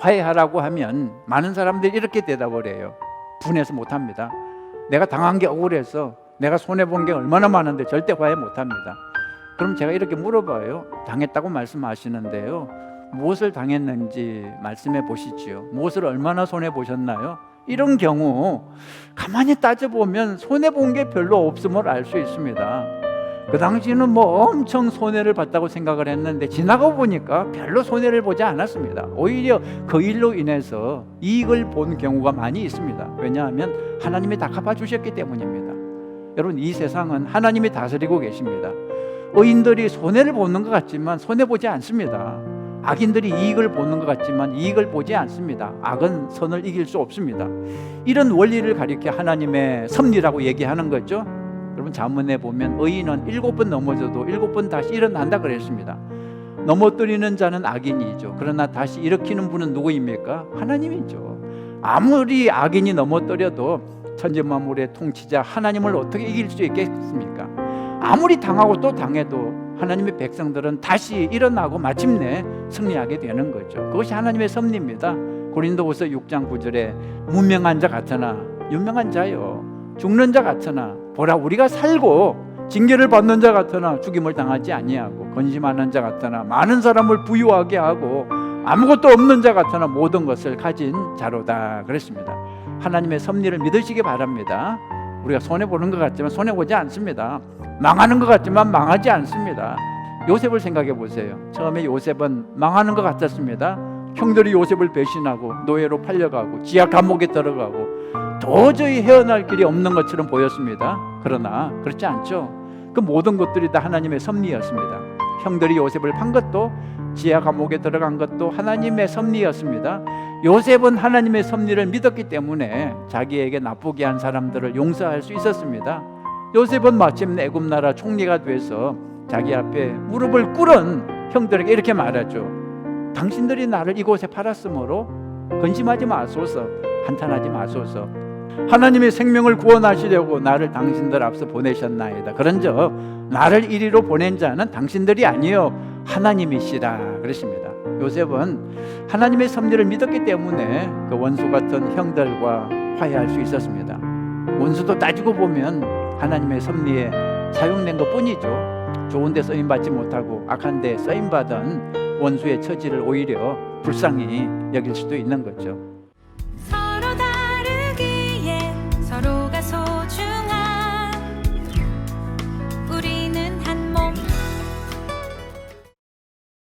화해하라고 하면 많은 사람들이 이렇게 대답을 해요. 분해서 못합니다. 내가 당한 게 억울해서, 내가 손해본 게 얼마나 많은데 절대 화해 못합니다. 그럼 제가 이렇게 물어봐요. 당했다고 말씀하시는데요, 무엇을 당했는지 말씀해 보시지요. 무엇을 얼마나 손해보셨나요? 이런 경우 가만히 따져보면 손해본 게 별로 없음을 알 수 있습니다. 그 당시에는 엄청 손해를 봤다고 생각을 했는데 지나가 보니까 별로 손해를 보지 않았습니다. 오히려 그 일로 인해서 이익을 본 경우가 많이 있습니다. 왜냐하면 하나님이 다 갚아주셨기 때문입니다. 여러분, 이 세상은 하나님이 다스리고 계십니다. 의인들이 손해를 보는 것 같지만 손해보지 않습니다. 악인들이 이익을 보는 것 같지만 이익을 보지 않습니다. 악은 선을 이길 수 없습니다. 이런 원리를 가리켜 하나님의 섭리라고 얘기하는 거죠. 여러분, 잠언에 보면 의인은 7번 넘어져도 7번 다시 일어난다 그랬습니다. 넘어뜨리는 자는 악인이죠. 그러나 다시 일으키는 분은 누구입니까? 하나님이죠. 아무리 악인이 넘어뜨려도 천지만물의 통치자 하나님을 어떻게 이길 수 있겠습니까? 아무리 당하고 또 당해도 하나님의 백성들은 다시 일어나고 마침내 승리하게 되는 거죠. 그것이 하나님의 섭리입니다. 고린도후서 6장 9절에 무명한 자 같으나 유명한 자요, 죽는 자 같으나 보라 우리가 살고 징계를 받는 자 같으나 죽임을 당하지 아니하고 건심하는 자 같으나 많은 사람을 부유하게 하고 아무것도 없는 자 같으나 모든 것을 가진 자로다 그랬습니다. 하나님의 섭리를 믿으시기 바랍니다. 우리가 손해보는 것 같지만 손해보지 않습니다. 망하는 것 같지만 망하지 않습니다. 요셉을 생각해 보세요. 처음에 요셉은 망하는 것 같았습니다. 형들이 요셉을 배신하고 노예로 팔려가고 지하 감옥에 들어가고 도저히 헤어날 길이 없는 것처럼 보였습니다. 그러나 그렇지 않죠. 그 모든 것들이 다 하나님의 섭리였습니다. 형들이 요셉을 판 것도 지하 감옥에 들어간 것도 하나님의 섭리였습니다. 요셉은 하나님의 섭리를 믿었기 때문에 자기에게 나쁘게 한 사람들을 용서할 수 있었습니다. 요셉은 마침내 애굽 나라 총리가 돼서 자기 앞에 무릎을 꿇은 형들에게 이렇게 말하죠. 당신들이 나를 이곳에 팔았으므로 근심하지 마소서, 한탄하지 마소서. 하나님의 생명을 구원하시려고 나를 당신들 앞서 보내셨나이다. 그런즉 나를 이리로 보낸 자는 당신들이 아니요 하나님이시라 그랬습니다. 요셉은 하나님의 섭리를 믿었기 때문에 그 원수 같은 형들과 화해할 수 있었습니다. 원수도 따지고 보면 하나님의 섭리에 사용된 것뿐이죠. 좋은 데 쓰임받지 못하고 악한 데 쓰임받은 원수의 처지를 오히려 불쌍히 여길 수도 있는 거죠.